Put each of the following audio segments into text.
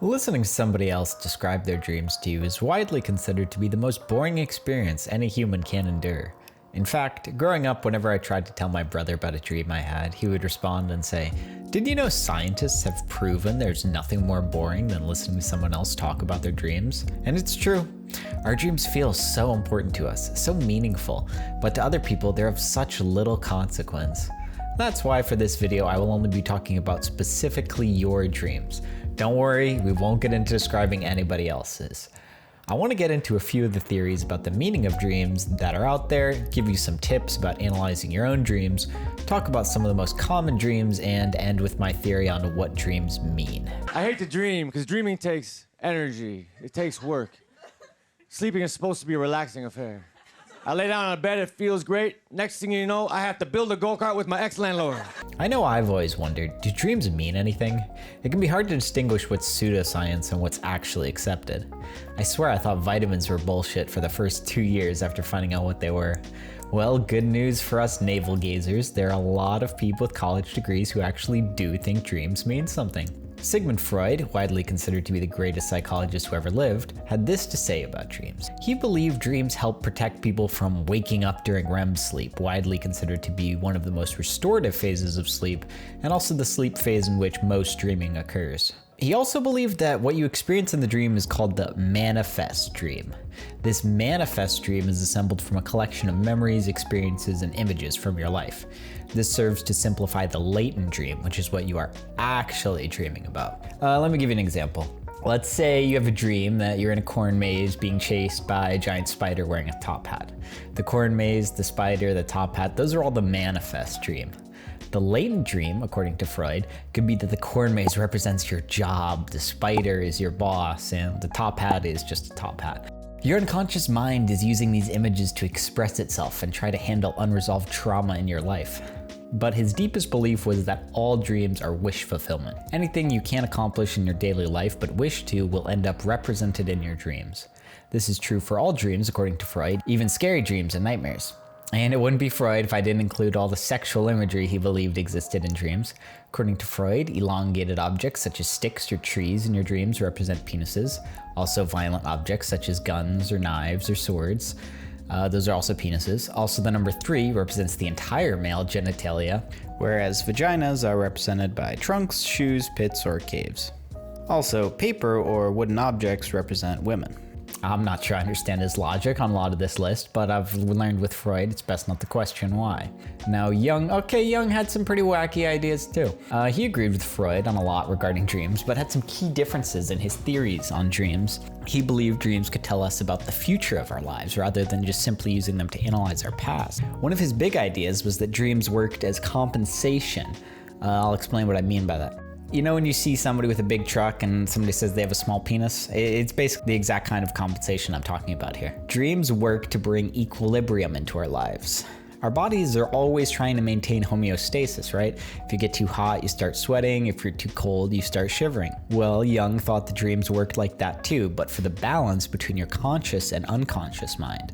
Listening to somebody else describe their dreams to you is widely considered to be the most boring experience any human can endure. In fact, growing up, whenever I tried to tell my brother about a dream I had, he would respond and say, "Did you know scientists have proven there's nothing more boring than listening to someone else talk about their dreams?" And it's true. Our dreams feel so important to us, so meaningful, but to other people, they're of such little consequence. That's why for this video, I will only be talking about specifically your dreams. Don't worry, we won't get into describing anybody else's. I want to get into a few of the theories about the meaning of dreams that are out there, give you some tips about analyzing your own dreams, talk about some of the most common dreams, and end with my theory on what dreams mean. I hate to dream because dreaming takes energy. It takes work. Sleeping is supposed to be a relaxing affair. I lay down on a bed, it feels great. Next thing you know, I have to build a go-kart with my ex-landlord. I know I've always wondered, do dreams mean anything? It can be hard to distinguish what's pseudoscience and what's actually accepted. I swear I thought vitamins were bullshit for the first 2 years after finding out what they were. Well, good news for us navel gazers, there are a lot of people with college degrees who actually do think dreams mean something. Sigmund Freud, widely considered to be the greatest psychologist who ever lived, had this to say about dreams. He believed dreams help protect people from waking up during REM sleep, widely considered to be one of the most restorative phases of sleep, and also the sleep phase in which most dreaming occurs. He also believed that what you experience in the dream is called the manifest dream. This manifest dream is assembled from a collection of memories, experiences, and images from your life. This serves to simplify the latent dream, which is what you are actually dreaming about. Let me give you an example. Let's say you have a dream that you're in a corn maze being chased by a giant spider wearing a top hat. The corn maze, the spider, the top hat, those are all the manifest dream. The latent dream, according to Freud, could be that the corn maze represents your job, the spider is your boss, and the top hat is just a top hat. Your unconscious mind is using these images to express itself and try to handle unresolved trauma in your life. But his deepest belief was that all dreams are wish fulfillment. Anything you can't accomplish in your daily life but wish to will end up represented in your dreams. This is true for all dreams, according to Freud, even scary dreams and nightmares. And it wouldn't be Freud if I didn't include all the sexual imagery he believed existed in dreams. According to Freud, elongated objects such as sticks or trees in your dreams represent penises. Also violent objects such as guns or knives or swords. Those are also penises. Also the number 3 represents the entire male genitalia, whereas vaginas are represented by trunks, shoes, pits, or caves. Also, paper or wooden objects represent women. I'm not sure I understand his logic on a lot of this list, but I've learned with Freud it's best not to question why. Now Jung had some pretty wacky ideas too. He agreed with Freud on a lot regarding dreams, but had some key differences in his theories on dreams. He believed dreams could tell us about the future of our lives rather than just simply using them to analyze our past. One of his big ideas was that dreams worked as compensation. I'll explain what I mean by that. You know when you see somebody with a big truck and somebody says they have a small penis? It's basically the exact kind of compensation I'm talking about here. Dreams work to bring equilibrium into our lives. Our bodies are always trying to maintain homeostasis, right? If you get too hot, you start sweating. If you're too cold, you start shivering. Well, Jung thought the dreams worked like that too, but for the balance between your conscious and unconscious mind.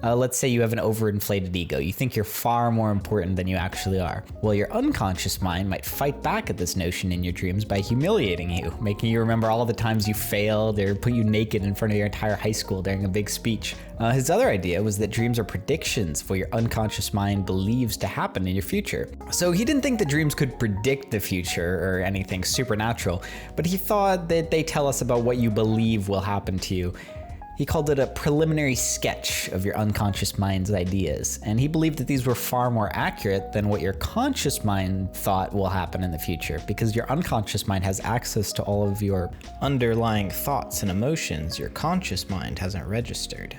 Let's say you have an overinflated ego. You think you're far more important than you actually are. Well, your unconscious mind might fight back at this notion in your dreams by humiliating you, making you remember all of the times you failed or put you naked in front of your entire high school during a big speech. His other idea was that dreams are predictions of what your unconscious mind believes to happen in your future. So he didn't think that dreams could predict the future or anything supernatural, but he thought that they tell us about what you believe will happen to you. He called it a preliminary sketch of your unconscious mind's ideas, and he believed that these were far more accurate than what your conscious mind thought will happen in the future, because your unconscious mind has access to all of your underlying thoughts and emotions your conscious mind hasn't registered.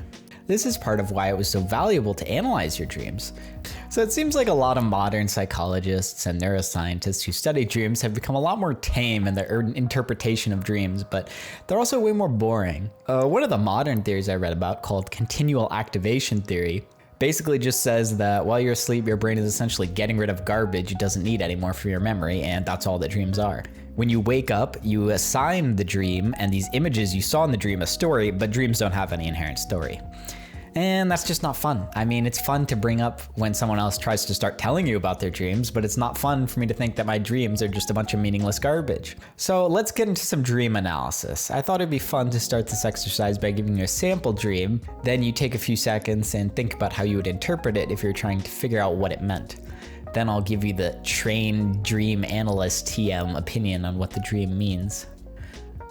This is part of why it was so valuable to analyze your dreams. So it seems like a lot of modern psychologists and neuroscientists who study dreams have become a lot more tame in their interpretation of dreams, but they're also way more boring. One of the modern theories I read about, called continual activation theory, basically just says that while you're asleep, your brain is essentially getting rid of garbage it doesn't need anymore for your memory, and that's all that dreams are. When you wake up, you assign the dream and these images you saw in the dream a story, but dreams don't have any inherent story. And that's just not fun. I mean, it's fun to bring up when someone else tries to start telling you about their dreams, but it's not fun for me to think that my dreams are just a bunch of meaningless garbage. So let's get into some dream analysis. I thought it'd be fun to start this exercise by giving you a sample dream, then you take a few seconds and think about how you would interpret it if you're trying to figure out what it meant. Then I'll give you the trained dream analyst TM opinion on what the dream means.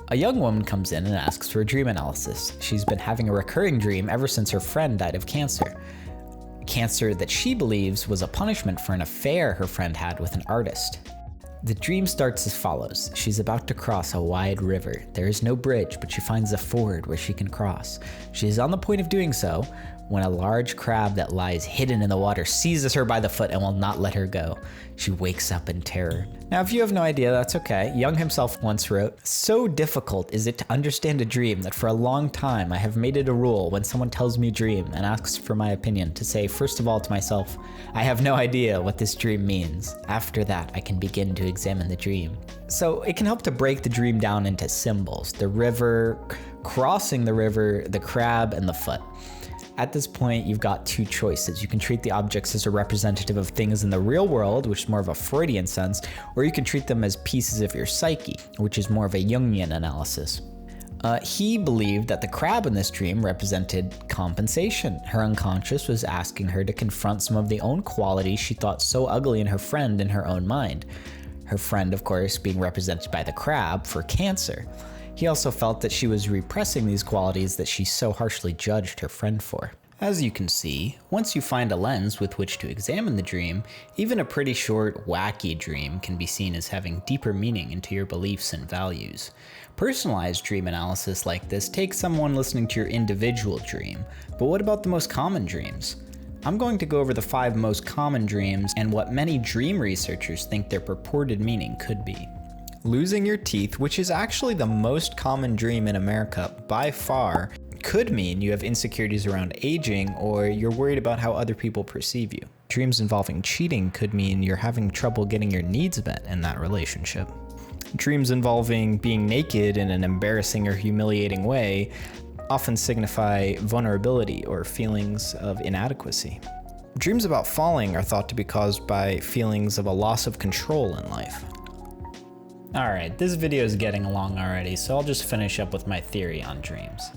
A young woman comes in and asks for a dream analysis. She's been having a recurring dream ever since her friend died of cancer. Cancer that she believes was a punishment for an affair her friend had with an artist. The dream starts as follows. She's about to cross a wide river. There is no bridge, but she finds a ford where she can cross. She is on the point of doing so when a large crab that lies hidden in the water seizes her by the foot and will not let her go. She wakes up in terror. Now, if you have no idea, that's okay. Jung himself once wrote, "So difficult is it to understand a dream that for a long time I have made it a rule when someone tells me a dream and asks for my opinion to say first of all to myself, I have no idea what this dream means. After that, I can begin to examine the dream." So it can help to break the dream down into symbols: the river, crossing the river, the crab, and the foot. At this point, you've got two choices. You can treat the objects as a representative of things in the real world, which is more of a Freudian sense, or you can treat them as pieces of your psyche, which is more of a Jungian analysis. He believed that the crab in this dream represented compensation. Her unconscious was asking her to confront some of the own qualities she thought so ugly in her friend in her own mind. Her friend, of course, being represented by the crab for cancer. He also felt that she was repressing these qualities that she so harshly judged her friend for. As you can see, once you find a lens with which to examine the dream, even a pretty short, wacky dream can be seen as having deeper meaning into your beliefs and values. Personalized dream analysis like this takes someone listening to your individual dream, but what about the most common dreams? I'm going to go over the 5 most common dreams and what many dream researchers think their purported meaning could be. Losing your teeth, which is actually the most common dream in America by far, could mean you have insecurities around aging or you're worried about how other people perceive you. Dreams involving cheating could mean you're having trouble getting your needs met in that relationship. Dreams involving being naked in an embarrassing or humiliating way often signify vulnerability or feelings of inadequacy. Dreams about falling are thought to be caused by feelings of a loss of control in life. Alright, this video is getting long already, so I'll just finish up with my theory on dreams.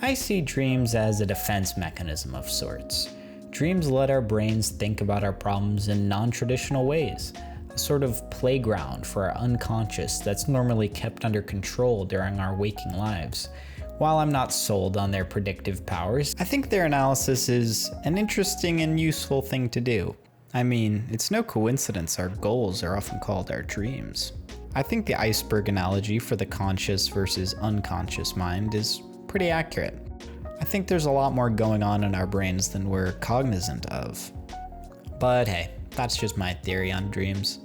I see dreams as a defense mechanism of sorts. Dreams let our brains think about our problems in non-traditional ways, a sort of playground for our unconscious that's normally kept under control during our waking lives. While I'm not sold on their predictive powers, I think their analysis is an interesting and useful thing to do. I mean, it's no coincidence our goals are often called our dreams. I think the iceberg analogy for the conscious versus unconscious mind is pretty accurate. I think there's a lot more going on in our brains than we're cognizant of. But hey, that's just my theory on dreams.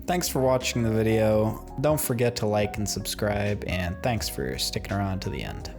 Thanks for watching the video. Don't forget to like and subscribe, and thanks for sticking around to the end.